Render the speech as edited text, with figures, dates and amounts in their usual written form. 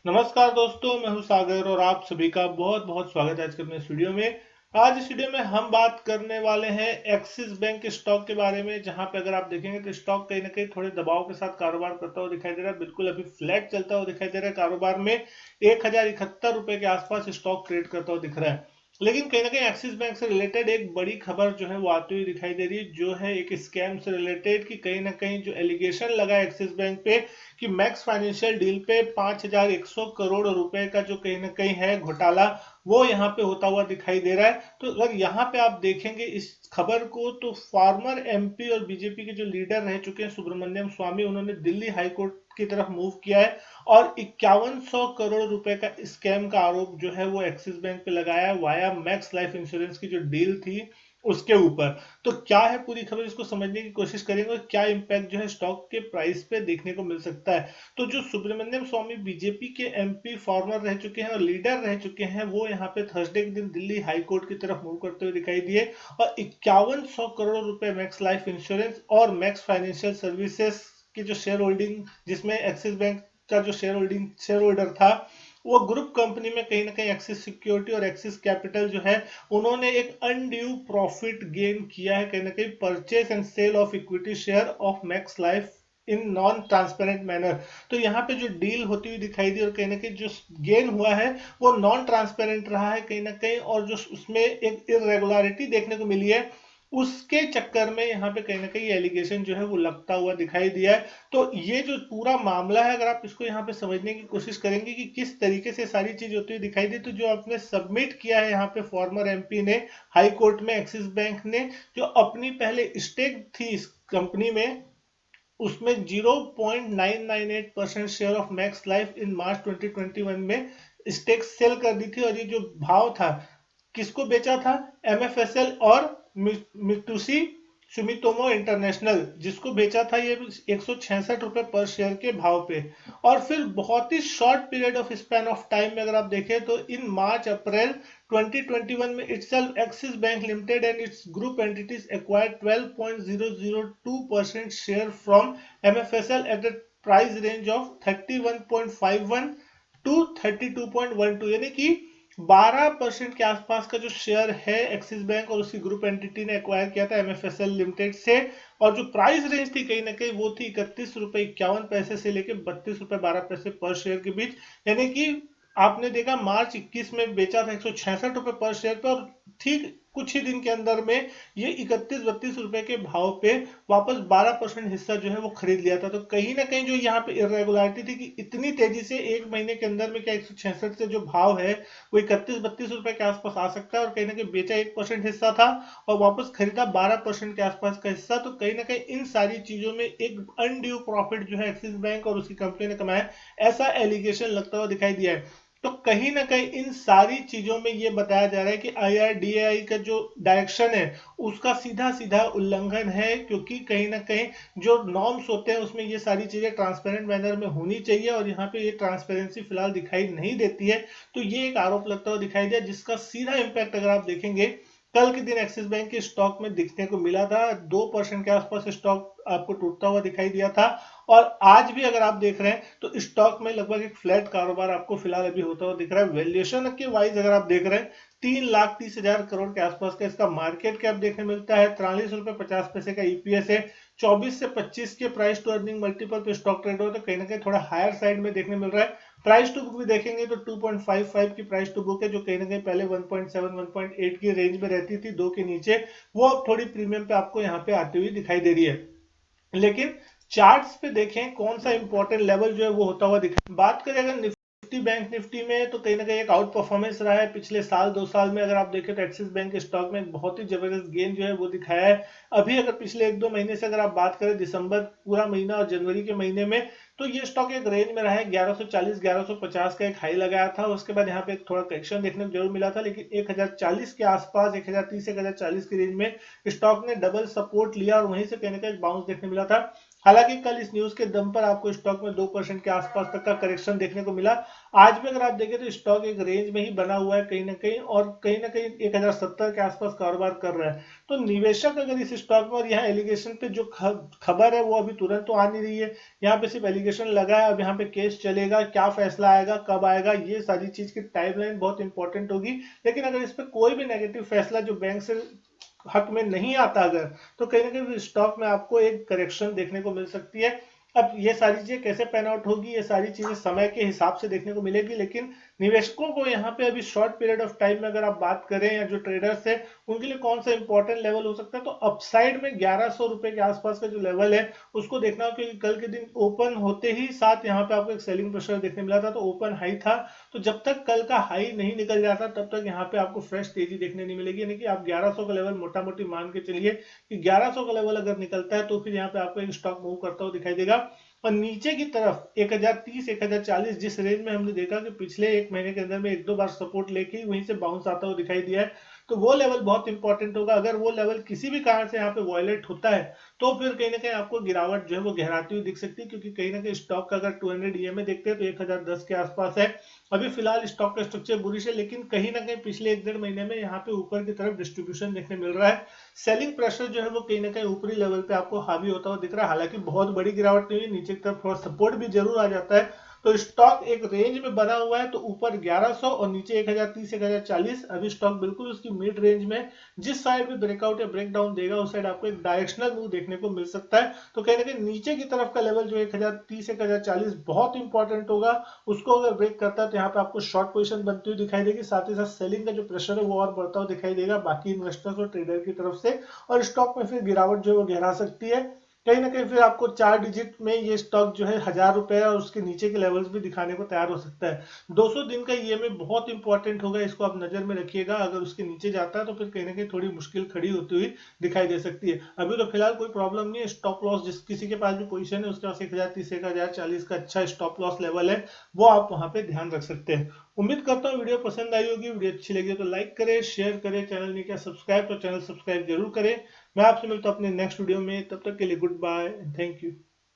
नमस्कार दोस्तों, मैं हूं सागर और आप सभी का बहुत बहुत स्वागत है आज के अपने इस वीडियो में। आज इस वीडियो में हम बात करने वाले हैं एक्सिस बैंक के स्टॉक के बारे में, जहां पे अगर आप देखेंगे तो स्टॉक कहीं ना कहीं थोड़े दबाव के साथ कारोबार करता हुआ दिखाई दे रहा है। बिल्कुल अभी फ्लैट चलता हुआ दिखाई दे रहा है। कारोबार में 1071 रुपए के आसपास स्टॉक ट्रेड करता हुआ दिख रहा है। लेकिन कहीं ना कहीं एक्सिस बैंक से रिलेटेड एक बड़ी खबर जो है वो आती हुई दिखाई दे रही है, जो है एक स्कैम से रिलेटेड। कि कहीं ना कहीं जो एलिगेशन लगा एक्सिस बैंक पे कि मैक्स फाइनेंशियल डील पे 5100 करोड़ रुपए का जो कहीं ना कहीं है घोटाला, वो यहाँ पे होता हुआ दिखाई दे रहा है। तो अगर यहाँ पे आप देखेंगे इस खबर को, तो फॉर्मर एमपी और बीजेपी के जो लीडर रह चुके हैं सुब्रमण्यम स्वामी, उन्होंने दिल्ली हाईकोर्ट की तरफ मूव किया है और 5100 करोड़ रुपए का स्कैम का आरोप जो है वो एक्सिस बैंक पे लगाया है वाया मैक्स लाइफ इंश्योरेंस की जो डील थी उसके ऊपर। तो क्या है पूरी खबर, इसको समझने की कोशिश करेंगे और क्या इंपैक्ट जो है स्टॉक के प्राइस पे देखने को मिल सकता है। तो जो सुब्रमण्यम स्वामी बीजेपी के एमपी फॉर्मर रह चुके हैं और लीडर रह चुके हैं, वो यहाँ पे थर्सडे के दिन दिल्ली हाई कोर्ट की तरफ मूव करते हुए दिखाई दिए और 5100 करोड़ रुपए मैक्स लाइफ इंश्योरेंस और मैक्स फाइनेंशियल सर्विसेज की जो शेयर होल्डिंग, जिसमें एक्सिस बैंक का जो शेयर होल्डर था, वो ग्रुप कंपनी में कहीं ना कहीं एक्सिस सिक्योरिटी और एक्सिस कैपिटल जो है, उन्होंने एक अनड्यू प्रॉफिट गेन किया है कहीं ना कहीं purchase and sale of equity share of Max Life in non transparent manner. तो यहाँ पे जो डील होती हुई दिखाई दी और कहीं ना कहीं जो गेन हुआ है वो नॉन ट्रांसपेरेंट रहा है कहीं ना कहीं, और जो उसमें एक इरेगुलरिटी देखने को मिली है उसके चक्कर में यहाँ पे कहीं ना कहीं एलिगेशन जो है वो लगता हुआ दिखाई दिया है। तो ये जो पूरा मामला है, अगर आप इसको यहाँ पे समझने की कोशिश करेंगे कि किस तरीके से सारी चीज होती हुई दिखाई दी, तो जो आपने सबमिट किया है यहाँ पे फॉर्मर एमपी ने हाई कोर्ट में, एक्सिस बैंक ने जो अपनी पहले स्टेक थी इस कंपनी में, उसमें 0.998% share of Max Life in March 2021 में स्टेक सेल कर दी थी। और ये जो भाव था, किसको बेचा था? एमएफएसएल और मित्सुबिशी सुमितोमो इंटरनेशनल, जिसको बेचा था ये 166 रुपए पर शेयर के भाव पे। और फिर बहुत ही short period of span of time में अगर आप देखें तो इन मार्च अप्रैल 2021 में itself Axis Bank Limited and its group entities acquired 12.002% share from MFSL at a price range of 31.51 to 32.12, यानी कि 12% के आसपास का जो शेयर है एक्सिस बैंक और उसकी ग्रुप एंटिटी ने एक्वायर किया था एमएफएसएल लिमिटेड से। और जो प्राइस रेंज थी कहीं ना कहीं वो थी 31 रुपए 51 पैसे से लेकर 32 रुपए 12 पैसे पर शेयर के बीच। यानी कि आपने देखा मार्च 21 में बेचा था 166 रुपए पर शेयर पे, और ठीक कुछ ही दिन के अंदर में ये 31-32 रुपए के भाव पे वापस 12% हिस्सा जो है वो खरीद लिया था। तो कहीं ना कहीं जो यहाँ पे इरेगुलरिटी थी कि इतनी तेजी से एक महीने के अंदर में क्या 166 से जो भाव है वो 31-32 रुपए के आसपास आ सकता है, और कहीं ना कहीं बेचा 1% हिस्सा था और वापस खरीदा 12% के आसपास का हिस्सा। तो कहीं ना कहीं इन सारी चीजों में एक अनड्यू प्रॉफिट जो है एक्सिस बैंक और उसकी कंपनी ने कमाया, ऐसा एलिगेशन लगता हुआ दिखाई दिया है। तो कहीं ना कहीं इन सारी चीजों में यह बताया जा रहा है कि आईआरडीएआई का जो डायरेक्शन है उसका सीधा सीधा उल्लंघन है, क्योंकि कहीं ना कहीं जो नॉर्म्स होते हैं उसमें ये सारी चीजें ट्रांसपेरेंट मैनर में होनी चाहिए, और यहाँ पे ये ट्रांसपेरेंसी फिलहाल दिखाई नहीं देती है। तो ये एक आरोप लगता हुआ दिखाई दिया, जिसका सीधा इम्पैक्ट अगर आप देखेंगे कल के दिन एक्सिस बैंक के स्टॉक में दिखने को मिला था। 2% के आसपास स्टॉक आपको टूटता हुआ दिखाई दिया था, और आज भी अगर आप देख रहे हैं तो स्टॉक में लगभग एक फ्लैट कारोबार आपको फिलहाल अभी होता हुआ दिख रहा है। वैल्यूएशन के वाइज अगर आप देख रहे हैं 3,30,000 करोड़ के आसपास का इसका मार्केट कैप देखने मिलता है। 43 रुपए 50 पैसे का ईपीएस है। 24 से 25 के प्राइस टू अर्निंग मल्टीपल पे स्टॉक ट्रेड हो, तो कहीं ना कहीं थोड़ा हायर साइड में देखने मिल रहा है। प्राइस टू बुक भी देखेंगे तो 2.55 की प्राइस टू बुक है, जो कहीं ना कहीं पहले 1.7 1.8 की रेंज में रहती थी, 2 के नीचे। वो अब थोड़ी प्रीमियम पे आपको यहाँ पे आती हुई दिखाई दे रही है। लेकिन चार्ट्स पे देखें कौन सा इंपॉर्टेंट लेवल जो है वो होता हुआ दिखा। बात करें अगर निफ्टी बैंक निफ्टी में, तो कहीं ना कहीं एक आउट परफॉर्मेंस रहा है पिछले साल 2 साल में। अगर आप देखें तो एक्सिस बैंक के स्टॉक में बहुत ही जबरदस्त गेन जो है वो दिखाया है। अभी अगर पिछले 1-2 महीने से अगर आप बात करें, दिसंबर पूरा महीना और जनवरी के महीने में, तो ये स्टॉक एक रेंज में रहा है। 1140 1150 का एक हाई लगाया था, उसके बाद यहाँ पे एक थोड़ा करेक्शन देखने को जरूर मिला था, लेकिन 1040 के आसपास 1030 1040 की रेंज में स्टॉक ने डबल सपोर्ट लिया और वहीं से कहीं ना कहीं बाउंस देखने मिला था। हालांकि कल इस न्यूज के दम पर आपको स्टॉक में 2% के आसपास तक का करेक्शन देखने को मिला। आज भी अगर आप देखें तो स्टॉक एक रेंज में ही बना हुआ है कहीं ना कहीं, और कहीं ना कहीं 1070 के आसपास कारोबार कर रहा है। तो निवेशक अगर इस स्टॉक में, और यहाँ एलिगेशन पे जो खबर है वो अभी तुरंत तो आ नहीं रही है, यहाँ पे सिर्फ एलिगेशन लगा है। अब यहाँ पे केस चलेगा, क्या फैसला आएगा, कब आएगा, ये सारी चीज की टाइमलाइन बहुत इंपॉर्टेंट होगी। लेकिन अगर इस पर कोई भी नेगेटिव फैसला जो बैंक से हक में नहीं आता अगर, तो कहीं ना कहीं स्टॉक में आपको एक करेक्शन देखने को मिल सकती है। अब ये सारी चीजें कैसे पैन आउट होगी, ये सारी चीजें समय के हिसाब से देखने को मिलेगी। लेकिन निवेशकों को यहाँ पे अभी शॉर्ट पीरियड ऑफ टाइम में अगर आप बात करें, या जो ट्रेडर्स है उनके लिए कौन सा इंपॉर्टेंट लेवल हो सकता है, तो अपसाइड में 1100 रुपए के आसपास का जो लेवल है उसको देखना, क्योंकि कल के दिन ओपन होते ही साथ यहाँ पे आपको एक सेलिंग प्रेशर देखने मिला था, तो ओपन हाई था। तो जब तक कल का हाई नहीं निकल जाता तब तक यहाँ पे आपको फ्रेश तेजी देखने नहीं मिलेगी। यानी कि आप 1100 का लेवल मोटा मोटी मान के चलिए कि 1100 का लेवल अगर निकलता है तो फिर यहाँ पे आपको एक स्टॉक मूव करता हुआ दिखाई देगा। और नीचे की तरफ 1030 1040 जिस रेंज में हमने देखा कि पिछले एक महीने के अंदर में एक दो बार सपोर्ट लेके वहीं से बाउंस आता हुआ दिखाई दिया है, तो वो लेवल बहुत इंपॉर्टेंट होगा। अगर वो लेवल किसी भी कारण से यहाँ पे वॉयलेट होता है तो फिर कहीं ना कहीं आपको गिरावट जो है वो गहराती हुई दिख सकती है, क्योंकि कहीं ना कहीं स्टॉक का अगर 200 ईएमए देखते हैं तो 1010 के आसपास है। अभी फिलहाल स्टॉक का स्ट्रक्चर बुलिश है, लेकिन कहीं ना कहीं पिछले एक डेढ़ महीने में यहाँ पे ऊपर की तरफ डिस्ट्रीब्यूशन देखने मिल रहा है। सेलिंग प्रेशर जो है वो कहीं ना कहीं ऊपरी लेवल पे आपको हावी होता हुआ दिख रहा है। हालांकि बहुत बड़ी गिरावट नहीं है, नीचे की तरफ थोड़ा सपोर्ट भी जरूर आ जाता है। तो स्टॉक एक रेंज में बना हुआ है, तो ऊपर 1100 और नीचे 1030 1040। अभी स्टॉक बिल्कुल उसकी मिड रेंज में, जिस साइड भी ब्रेकआउट या ब्रेकडाउन देगा उस साइड आपको एक डायरेक्शनल मूव देखने को मिल सकता है। तो कहीं ना कहीं नीचे की तरफ का लेवल जो 1030 1040 बहुत इंपॉर्टेंट होगा। उसको अगर ब्रेक करता है तो यहाँ पे आपको शॉर्ट पोजीशन बनती हुई दिखाई देगी, साथ ही साथ सेलिंग का जो प्रेशर है वो और बढ़ता हुआ दिखाई देगा बाकी इन्वेस्टर्स और ट्रेडर की तरफ से, और स्टॉक में फिर गिरावट जो है वो गहरा सकती है। कहीं ना कहीं फिर आपको 4 डिजिट में ये स्टॉक जो है 1000 रुपए और उसके नीचे के लेवल्स भी दिखाने को तैयार हो सकता है। 200 दिन का ईएमए बहुत इंपॉर्टेंट होगा, इसको आप नजर में रखिएगा। अगर उसके नीचे जाता है तो फिर कहीं ना कहीं थोड़ी मुश्किल खड़ी होती हुई दिखाई दे सकती है। अभी तो फिलहाल कोई प्रॉब्लम नहीं है। स्टॉप लॉस जिस किसी के पास भी पोजीशन है उसके पास 1030 1040 का अच्छा स्टॉप लॉस लेवल है, वो आप वहां पे ध्यान रख सकते हैं। उम्मीद करता हूँ वीडियो पसंद आई होगी। वीडियो अच्छी लगी तो लाइक करें, शेयर करें, चैनल नहीं किया सब्सक्राइब तो चैनल सब्सक्राइब जरूर करें। मैं आपसे मिलता हूँ अपने नेक्स्ट वीडियो में, तब तक के लिए goodbye and thank you.